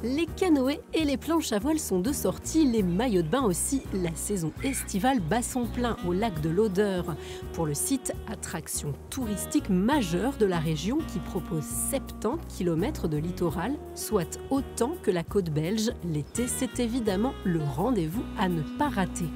Les canoës et les planches à voile sont de sortie, les maillots de bain aussi. La saison estivale bat son plein au lac de l'Odeur. Pour le site, attraction touristique majeure de la région qui propose 70 km de littoral, soit autant que la côte belge. L'été, c'est évidemment le rendez-vous à ne pas rater.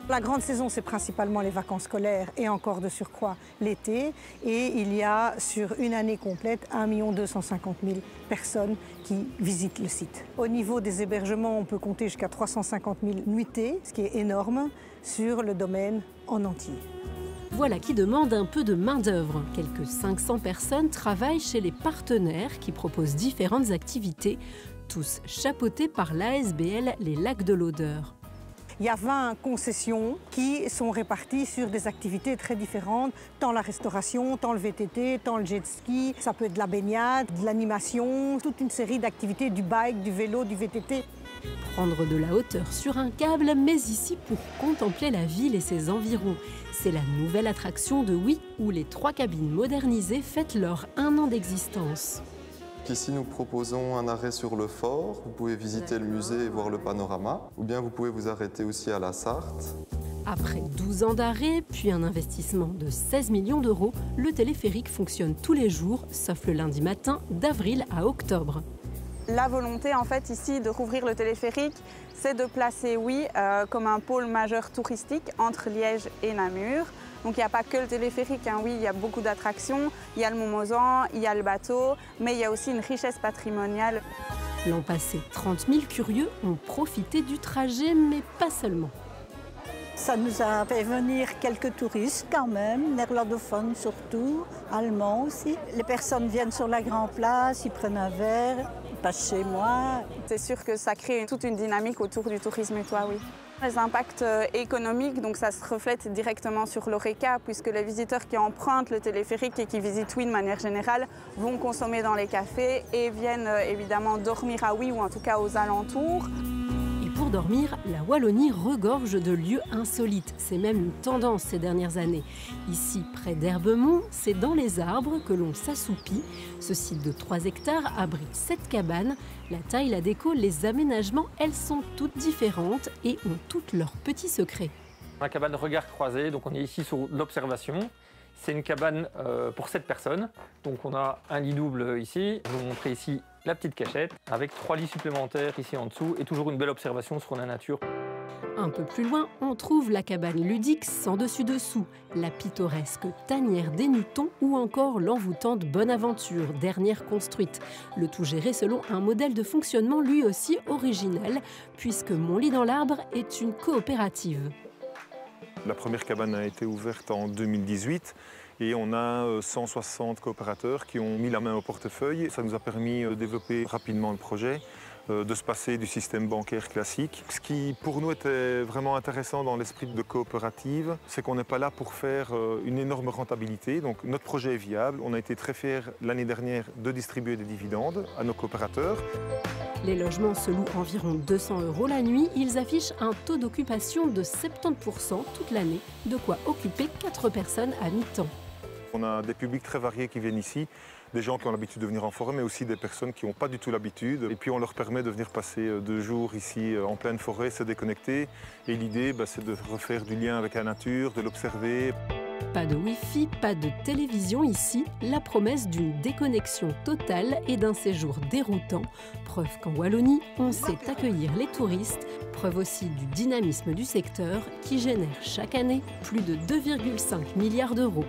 La grande saison, c'est principalement les vacances scolaires et encore de surcroît l'été. Et il y a sur une année complète 1 250 000 personnes qui visitent le site. Au niveau des hébergements, on peut compter jusqu'à 350 000 nuitées, ce qui est énorme, sur le domaine en entier. Voilà qui demande un peu de main-d'œuvre. Quelques 500 personnes travaillent chez les partenaires qui proposent différentes activités, tous chapeautés par l'ASBL Les Lacs de l'Odeur. Il y a 20 concessions qui sont réparties sur des activités très différentes, tant la restauration, tant le VTT, tant le jet ski. Ça peut être de la baignade, de l'animation, toute une série d'activités, du bike, du vélo, du VTT. Prendre de la hauteur sur un câble, mais ici pour contempler la ville et ses environs. C'est la nouvelle attraction de Oui, où les 3 cabines modernisées fêtent leur 1 an d'existence. Ici, nous proposons un arrêt sur le fort. Vous pouvez visiter le musée et voir le panorama. Ou bien vous pouvez vous arrêter aussi à la Sarthe. Après 12 ans d'arrêt, puis un investissement de 16 millions d'euros, le téléphérique fonctionne tous les jours, sauf le lundi matin, d'avril à octobre. La volonté, en fait, ici, de rouvrir le téléphérique, c'est de placer Oui comme un pôle majeur touristique entre Liège et Namur. Donc il n'y a pas que le téléphérique, hein. Oui, il y a beaucoup d'attractions, il y a le Mont-Mozan, il y a le bateau, mais il y a aussi une richesse patrimoniale. L'an passé, 30 000 curieux ont profité du trajet, mais pas seulement. Ça nous a fait venir quelques touristes quand même, néerlandophones surtout, allemands aussi. Les personnes viennent sur la Grand Place, ils prennent un verre, ils passent chez moi. C'est sûr que ça crée toute une dynamique autour du tourisme utois, oui. Les impacts économiques, donc ça se reflète directement sur l'Horeca, puisque les visiteurs qui empruntent le téléphérique et qui visitent Oui de manière générale vont consommer dans les cafés et viennent évidemment dormir à Oui ou en tout cas aux alentours. Pour dormir, la Wallonie regorge de lieux insolites. C'est même une tendance ces dernières années. Ici, près d'Herbemont, c'est dans les arbres que l'on s'assoupit. Ce site de 3 hectares abrite 7 cabanes. La taille, la déco, les aménagements, elles sont toutes différentes et ont toutes leurs petits secrets. La cabane regard croisé, donc on est ici sur l'observation. C'est une cabane pour 7 personnes. Donc on a un lit double ici. Je vais vous montrer ici la petite cachette avec 3 lits supplémentaires ici en dessous et toujours une belle observation sur la nature. Un peu plus loin, on trouve la cabane ludique sans dessus-dessous, la pittoresque tanière des Nutons ou encore l'envoûtante Bonaventure, dernière construite. Le tout géré selon un modèle de fonctionnement lui aussi original, puisque Mon Lit dans l'Arbre est une coopérative. La première cabane a été ouverte en 2018 et on a 160 coopérateurs qui ont mis la main au portefeuille. Ça nous a permis de développer rapidement le projet, de se passer du système bancaire classique. Ce qui pour nous était vraiment intéressant dans l'esprit de coopérative, c'est qu'on n'est pas là pour faire une énorme rentabilité. Donc notre projet est viable. On a été très fiers l'année dernière de distribuer des dividendes à nos coopérateurs. Les logements se louent environ 200 € la nuit. Ils affichent un taux d'occupation de 70% toute l'année, de quoi occuper 4 personnes à mi-temps. On a des publics très variés qui viennent ici, des gens qui ont l'habitude de venir en forêt, mais aussi des personnes qui n'ont pas du tout l'habitude. Et puis on leur permet de venir passer 2 jours ici en pleine forêt, se déconnecter. Et l'idée, c'est de refaire du lien avec la nature, de l'observer. Pas de Wi-Fi, pas de télévision ici, la promesse d'une déconnexion totale et d'un séjour déroutant. Preuve qu'en Wallonie, on sait accueillir les touristes, preuve aussi du dynamisme du secteur qui génère chaque année plus de 2,5 milliards d'euros.